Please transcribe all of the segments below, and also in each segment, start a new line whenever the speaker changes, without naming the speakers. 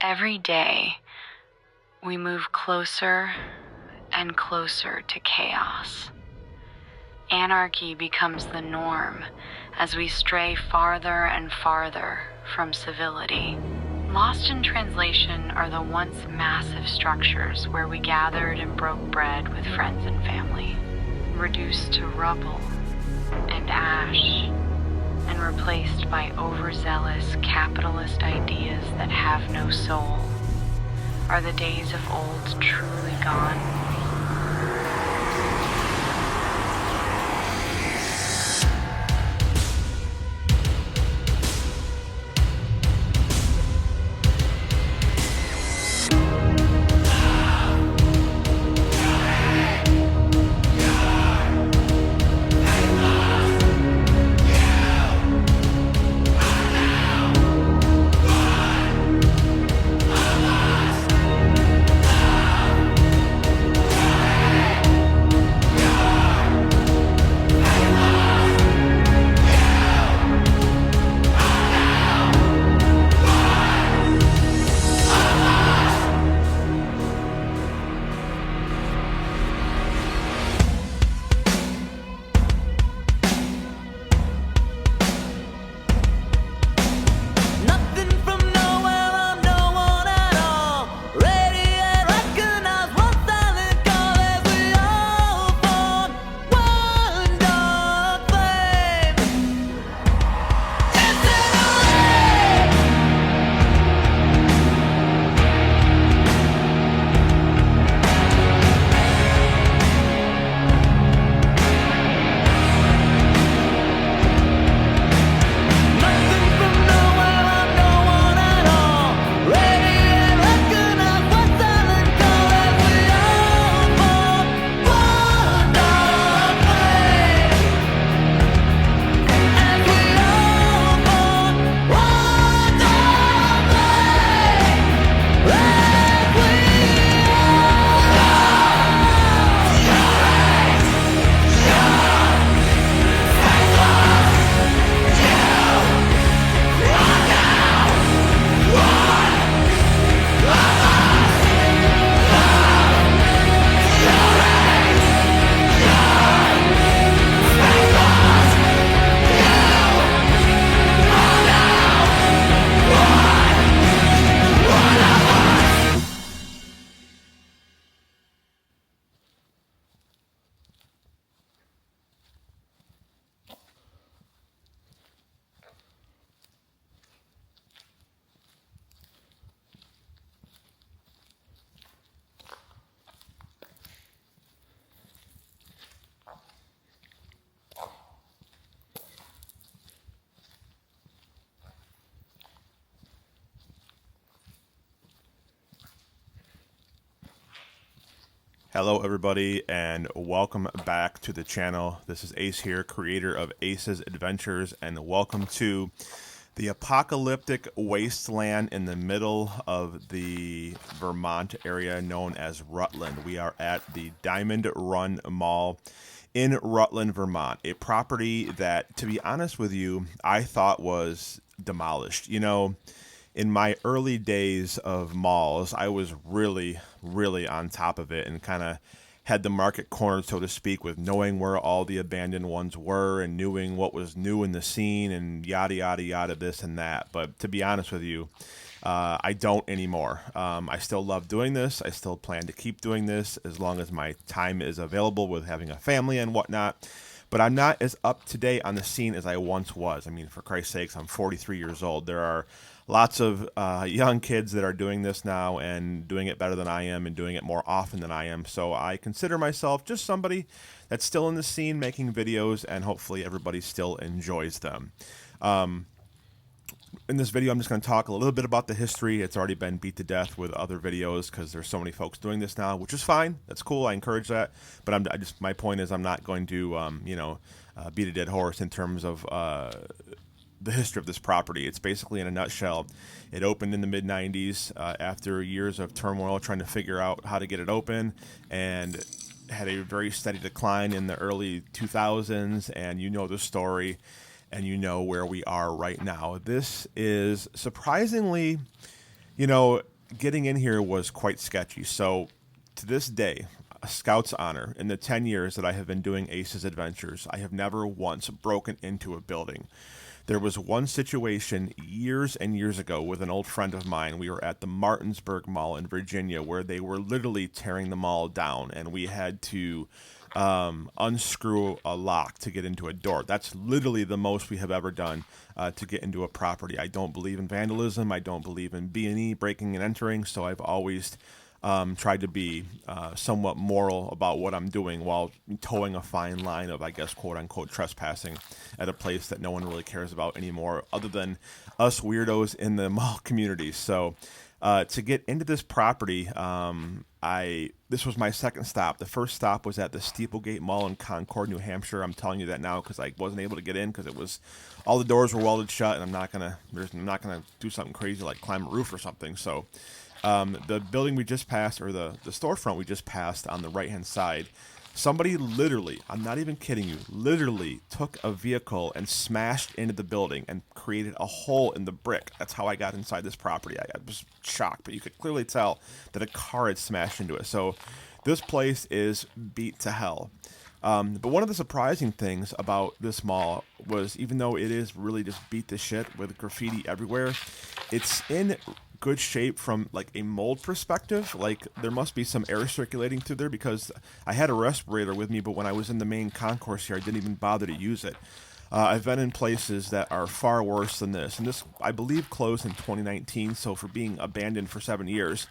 Every day, we move closer and closer to chaos. Anarchy becomes the norm as we stray farther and farther from civility. Lost in translation are the once massive structures where we gathered and broke bread with friends and family, reduced to rubble and ash, and replaced by overzealous capitalist ideas that have no soul. Are the days of old truly gone?
Hello everybody and welcome back to the channel. This is Ace here, creator of Ace's Adventures, and welcome to the apocalyptic wasteland in the middle of the Vermont area known as Rutland. We are at the Diamond Run Mall in Rutland, Vermont, a property that, to be honest with you, I thought was demolished. You know, in my early days of malls, I was really on top of it and kind of had the market cornered, so to speak, with knowing where all the abandoned ones were and knowing what was new in the scene and yada, yada, yada, this and that. But to be honest with you, I don't anymore. I still love doing this. I still plan to keep doing this as long as my time is available with having a family and whatnot. But I'm not as up to date on the scene as I once was. I mean, for Christ's sakes, I'm 43 years old. There are lots of young kids that are doing this now and doing it better than I am and doing it more often than I am. So I consider myself just somebody that's still in the scene making videos, and hopefully everybody still enjoys them. In this video, I'm just going to talk a little bit about the history. It's already been beat to death with other videos because there's so many folks doing this now, which is fine. That's cool. I encourage that. But my point is I'm not going to, beat a dead horse in terms of the history of this property. It's basically, in a nutshell, it opened in the mid-90s after years of turmoil trying to figure out how to get it open, and had a very steady decline in the early 2000s, and you know the story. And you know where we are right now. This is surprisingly, getting in here was quite sketchy. So to this day, a scout's honor, in the 10 years that I have been doing Ace's Adventures, I have never once broken into a building. There was one situation years and years ago with an old friend of mine. We were at the Martinsburg Mall in Virginia where they were literally tearing the mall down, and we had to unscrew a lock to get into a door. That's literally the most we have ever done to get into a property. I don't believe in vandalism. I don't believe in B&E, breaking and entering, so I've always tried to be somewhat moral about what I'm doing while towing a fine line of, I guess, quote unquote, trespassing at a place that no one really cares about anymore, other than us weirdos in the mall community. So to get into this property, this was my second stop. The first stop was at the Steeplegate Mall in Concord, New Hampshire. I'm telling you that now because I wasn't able to get in because it was all the doors were welded shut, and I'm not gonna do something crazy like climb a roof or something. So the building we just passed, or the storefront we just passed on the right-hand side, somebody literally, I'm not even kidding you, literally took a vehicle and smashed into the building and created a hole in the brick. That's how I got inside this property. I was shocked, but you could clearly tell that a car had smashed into it. So this place is beat to hell. But one of the surprising things about this mall was, even though it is really just beat to shit with graffiti everywhere, it's in good shape from like a mold perspective. Like there must be some air circulating through there, because I had a respirator with me, but when I was in the main concourse here, I didn't even bother to use it. I've been in places that are far worse than this, and this, I believe, closed in 2019. So for being abandoned for 7 years,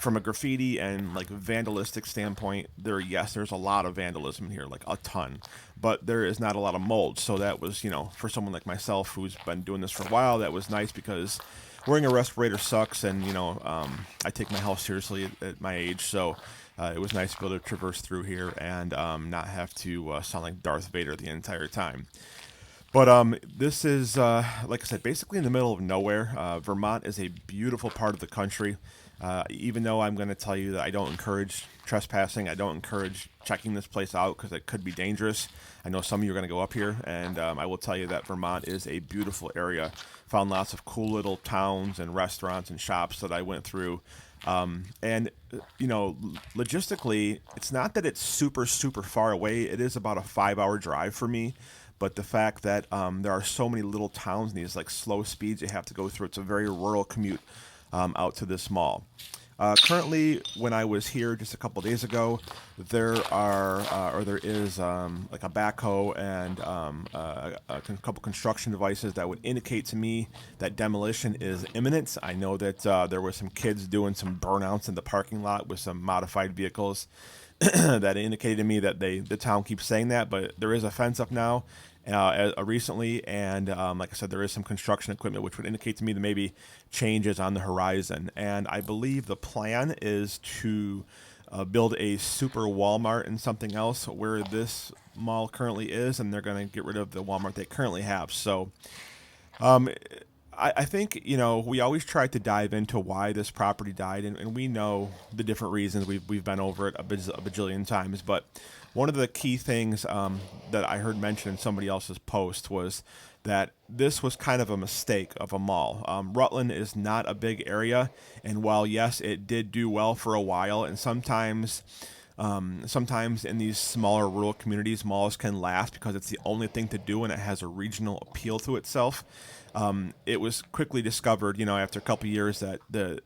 from a graffiti and like vandalistic standpoint, there's a lot of vandalism here, like a ton, but there is not a lot of mold. So that was, for someone like myself who's been doing this for a while, that was nice, because wearing a respirator sucks, and I take my health seriously at my age, so it was nice to be able to traverse through here and not have to sound like Darth Vader the entire time. But this is, like I said, basically in the middle of nowhere. Vermont is a beautiful part of the country. Even though I'm going to tell you that I don't encourage trespassing, I don't encourage checking this place out because it could be dangerous. I know some of you are going to go up here, and I will tell you that Vermont is a beautiful area. Found lots of cool little towns and restaurants and shops that I went through. Logistically, it's not that it's super, super far away. It is about a 5-hour drive for me. But the fact that there are so many little towns and these like slow speeds you have to go through, it's a very rural commute out to this mall. Currently, when I was here just a couple days ago, there is like a backhoe and a couple construction devices that would indicate to me that demolition is imminent. I know that there were some kids doing some burnouts in the parking lot with some modified vehicles that indicated to me that the town keeps saying that, but there is a fence up now recently, and like I said, there is some construction equipment which would indicate to me that maybe change is on the horizon. And I believe the plan is to build a super Walmart and something else where this mall currently is, and they're going to get rid of the Walmart they currently have. So I think, we always try to dive into why this property died, and we know the different reasons. We've been over it a bajillion times, but one of the key things that I heard mentioned in somebody else's post was that this was kind of a mistake of a mall. Rutland is not a big area, and while, yes, it did do well for a while, and sometimes in these smaller rural communities, malls can last because it's the only thing to do and it has a regional appeal to itself. It was quickly discovered, after a couple of years that I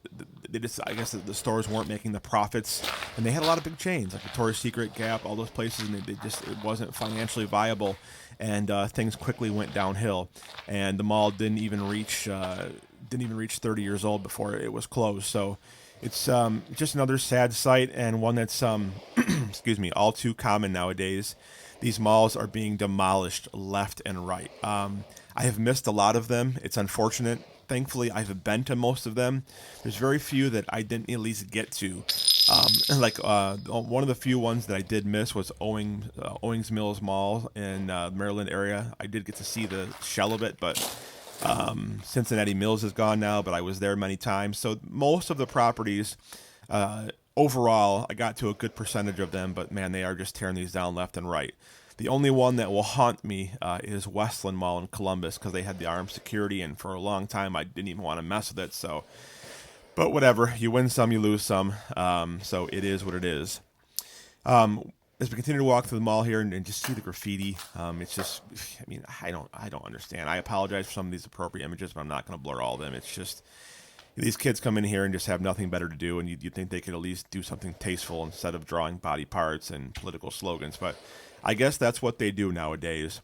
guess the stores weren't making the profits, and they had a lot of big chains like Victoria's Secret, Gap, all those places, and it wasn't financially viable, and things quickly went downhill, and the mall didn't even reach 30 years old before it was closed. So it's just another sad sight, and one that's excuse me, all too common nowadays. These malls are being demolished left and right. I have missed a lot of them. It's unfortunate. Thankfully, I've been to most of them. There's very few that I didn't at least get to. One of the few ones that I did miss was Owings Mills Mall in the Maryland area. I did get to see the shell of it, but Cincinnati Mills is gone now, but I was there many times. So most of the properties, overall, I got to a good percentage of them, but man, they are just tearing these down left and right. The only one that will haunt me is Wasteland Mall in Columbus, because they had the armed security, and for a long time I didn't even want to mess with it. So, But whatever, you win some, you lose some. So it is what it is. As we continue to walk through the mall here and just see the graffiti, it's just, I mean, I don't understand. I apologize for some of these appropriate images, but I'm not going to blur all of them. It's just, these kids come in here and just have nothing better to do, and you'd think they could at least do something tasteful instead of drawing body parts and political slogans. But I guess that's what they do nowadays.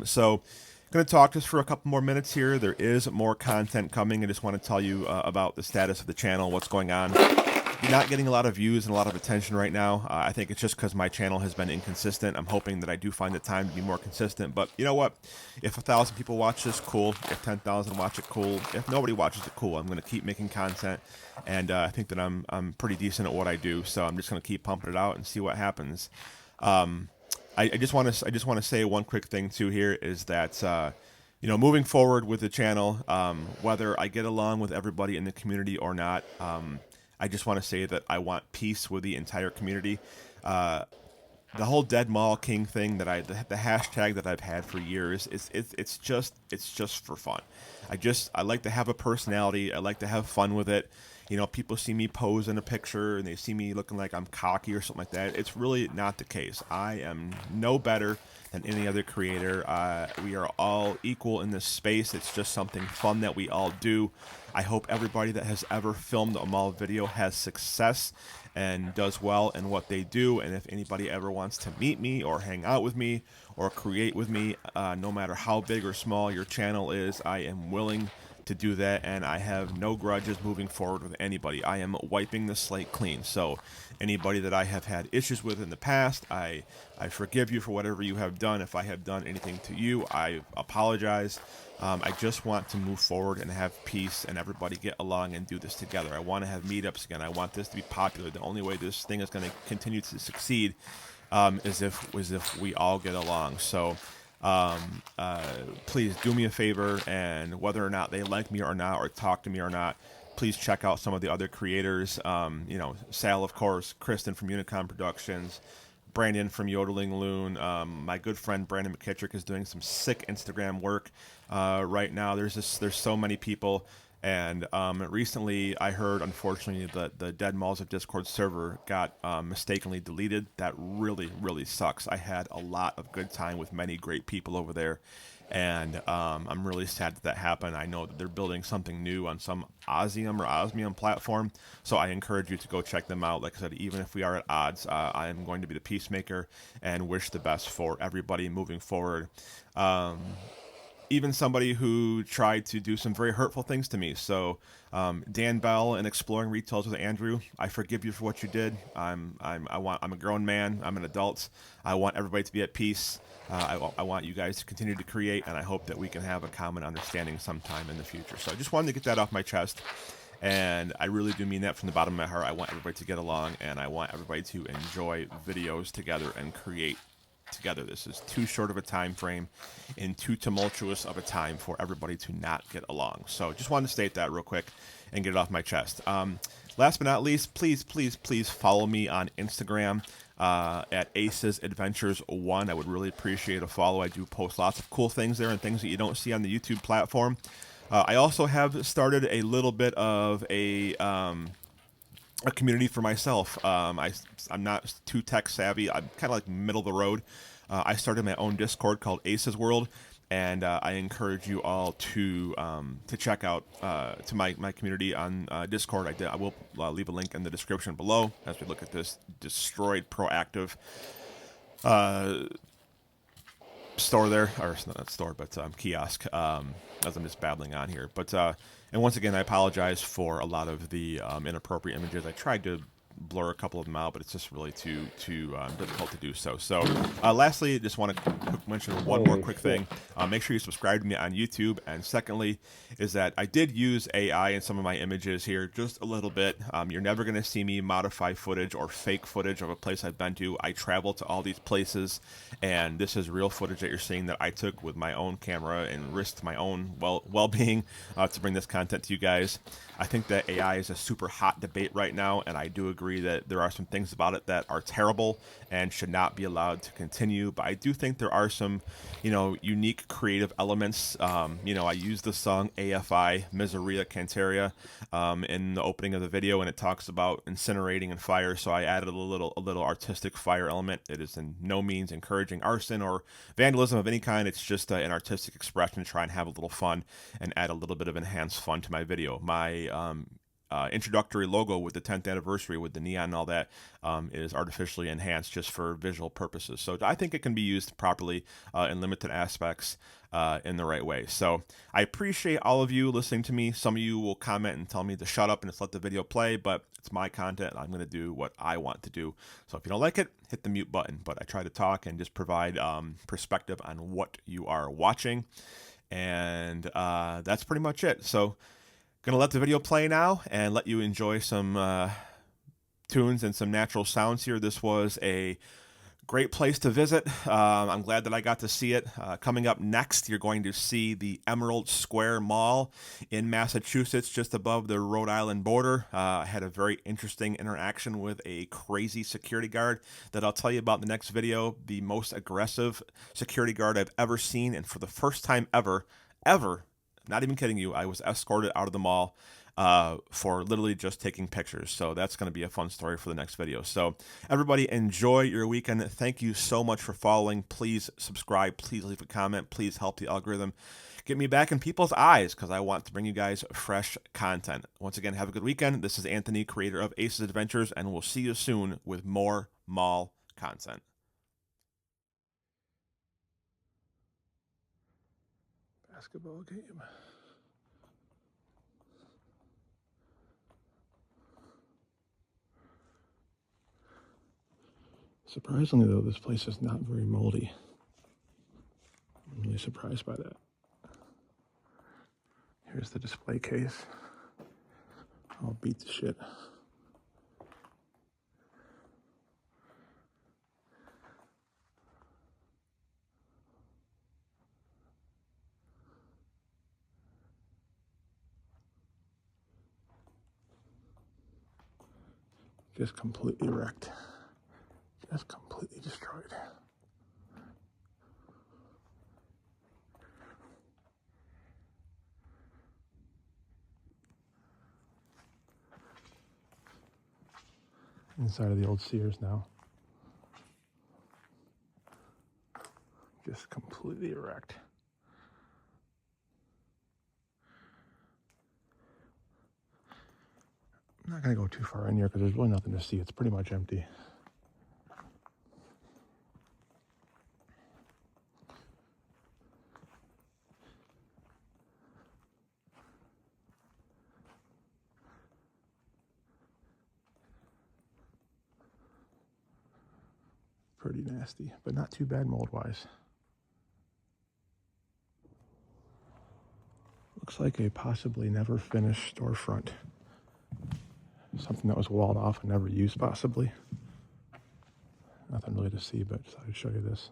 So going to talk just for a couple more minutes here. There is more content coming. I just want to tell you about the status of the channel, what's going on. You're not getting a lot of views and a lot of attention right now. I think it's just because my channel has been inconsistent. I'm hoping that I do find the time to be more consistent. But you know what? If 1,000 people watch this, cool. If 10,000 watch it, cool. If nobody watches it, cool. I'm going to keep making content, and I think that I'm pretty decent at what I do. So I'm just going to keep pumping it out and see what happens. I just want to say one quick thing too here is that moving forward with the channel, whether I get along with everybody in the community or not. I just want to say that I want peace with the entire community. The whole Dead Mall King thing the hashtag that I've had for years, it's just for fun. I like to have a personality. I like to have fun with it. People see me pose in a picture and they see me looking like I'm cocky or something like that. It's really not the case. I am no better than any other creator. We are all equal in this space. It's just something fun that we all do. I hope everybody that has ever filmed a mall video has success and does well in what they do. And if anybody ever wants to meet me or hang out with me or create with me, no matter how big or small your channel is, I am willing to do that, and I have no grudges moving forward with anybody. I am wiping the slate clean. So anybody that I have had issues with in the past, I forgive you for whatever you have done. If I have done anything to you, I apologize. I just want to move forward and have peace and everybody get along and do this together. I want to have meetups again. I want this to be popular. The only way this thing is going to continue to succeed is if we all get along. So please do me a favor, and whether or not they like me or not, or talk to me or not, please check out some of the other creators. Sal, of course, Kristen from Unicom Productions, Brandon from Yodeling Loon. My good friend Brandon McKittrick is doing some sick Instagram work right now. There's so many people. And recently I heard, unfortunately, that the Dead Malls of Discord server got mistakenly deleted. That really, really sucks. I had a lot of good time with many great people over there. And I'm really sad that happened. I know that they're building something new on some Osmium platform. So I encourage you to go check them out. Like I said, even if we are at odds, I am going to be the peacemaker and wish the best for everybody moving forward. Even somebody who tried to do some very hurtful things to me. So, Dan Bell and Exploring Retails with Andrew, I forgive you for what you did. I'm a grown man. I'm an adult. I want everybody to be at peace. I want you guys to continue to create, and I hope that we can have a common understanding sometime in the future. So I just wanted to get that off my chest, and I really do mean that from the bottom of my heart. I want everybody to get along, and I want everybody to enjoy videos together and create together. This is too short of a time frame and too tumultuous of a time for everybody to not get along. So just wanted to state that real quick and get it off my chest. Last but not least, please follow me on Instagram at Aces Adventures 1. I would really appreciate a follow. I do post lots of cool things there and things that you don't see on the YouTube platform. I also have started a little bit of a community for myself. I'm not too tech savvy. I'm kind of like middle of the road. I started my own Discord called Aces World, and I encourage you all to check out to my community on Discord. I will leave a link in the description below as we look at this destroyed proactive store there, or not store, but kiosk. As I'm just babbling on here, but and once again, I apologize for a lot of the inappropriate images. I tried to blur a couple of them out, but it's just really too difficult to do so. So lastly, just want to mention one more quick thing. Make sure you subscribe to me on YouTube. And secondly, is that I did use AI in some of my images here, just a little bit. You're never going to see me modify footage or fake footage of a place I've been to. I travel to all these places, and this is real footage that you're seeing that I took with my own camera and risked my own well-being to bring this content to you guys. I think that AI is a super hot debate right now, and I do agree agree that there are some things about it that are terrible and should not be allowed to continue. But I do think there are some, unique creative elements. I used the song AFI, Miseria Cantaria, in the opening of the video, and it talks about incinerating and fire. So I added a little artistic fire element. It is in no means encouraging arson or vandalism of any kind. It's just an artistic expression to try and have a little fun and add a little bit of enhanced fun to my video. My introductory logo with the 10th anniversary with the neon and all that is artificially enhanced just for visual purposes. So I think it can be used properly in limited aspects in the right way. So I appreciate all of you listening to me. Some of you will comment and tell me to shut up and just let the video play, but it's my content. I'm going to do what I want to do. So if you don't like it, hit the mute button. But I try to talk and just provide perspective on what you are watching. And that's pretty much it. So going to let the video play now and let you enjoy some tunes and some natural sounds here. This was a great place to visit. I'm glad that I got to see it. Coming up next, you're going to see the Emerald Square Mall in Massachusetts, just above the Rhode Island border. I had a very interesting interaction with a crazy security guard that I'll tell you about in the next video. The most aggressive security guard I've ever seen, and for the first time ever, not even kidding you, I was escorted out of the mall for literally just taking pictures. So that's going to be a fun story for the next video. So everybody, enjoy your weekend. Thank you so much for following. Please subscribe. Please leave a comment. Please help the algorithm get me back in people's eyes, because I want to bring you guys fresh content. Once again, have a good weekend. This is Anthony, creator of Ace's Adventures, and we'll see you soon with more mall content. Basketball game. Surprisingly, though, this place is not very moldy. I'm really surprised by that. Here's the display case. I'll beat the shit. Just completely wrecked. Just completely destroyed. Inside of the old Sears now. Just completely wrecked. I'm not going to go too far in here because there's really nothing to see. It's pretty much empty. Pretty nasty, but not too bad mold-wise. Looks like a possibly never finished storefront. Something that was walled off and never used, possibly. Nothing really to see, but just thought I'd show you this.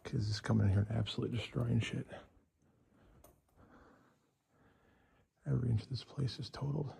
Kids just coming in here and absolutely destroying shit. Every inch of this place is totaled.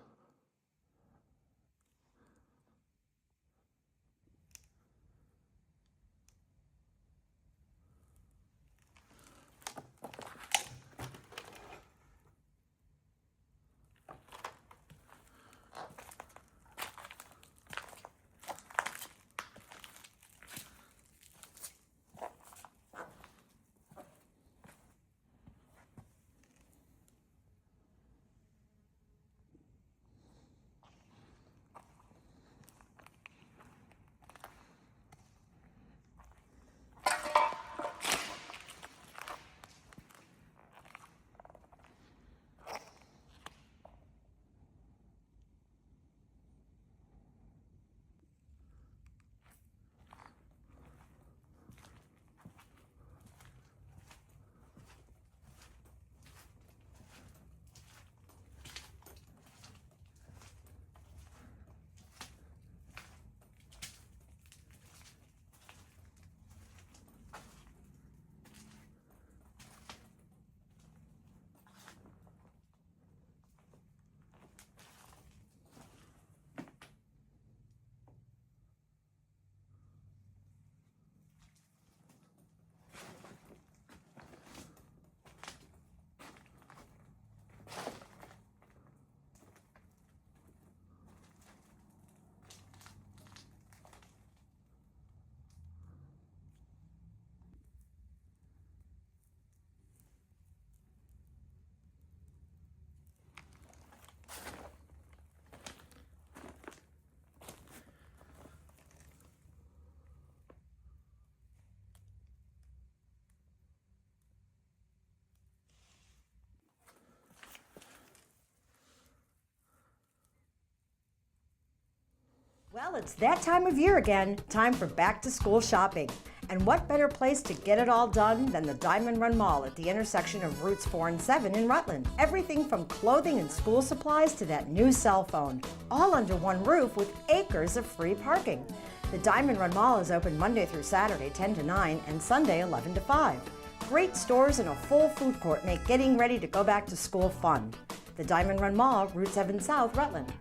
Well, it's that time of year again, time for back-to-school shopping. And what better place to get it all done than the Diamond Run Mall at the intersection of Routes 4 and 7 in Rutland. Everything from clothing and school supplies to that new cell phone, all under one roof with acres of free parking. The Diamond Run Mall is open Monday through Saturday, 10 to 9, and Sunday, 11 to 5. Great stores and a full food court make getting ready to go back to school fun. The Diamond Run Mall, Route 7 South, Rutland.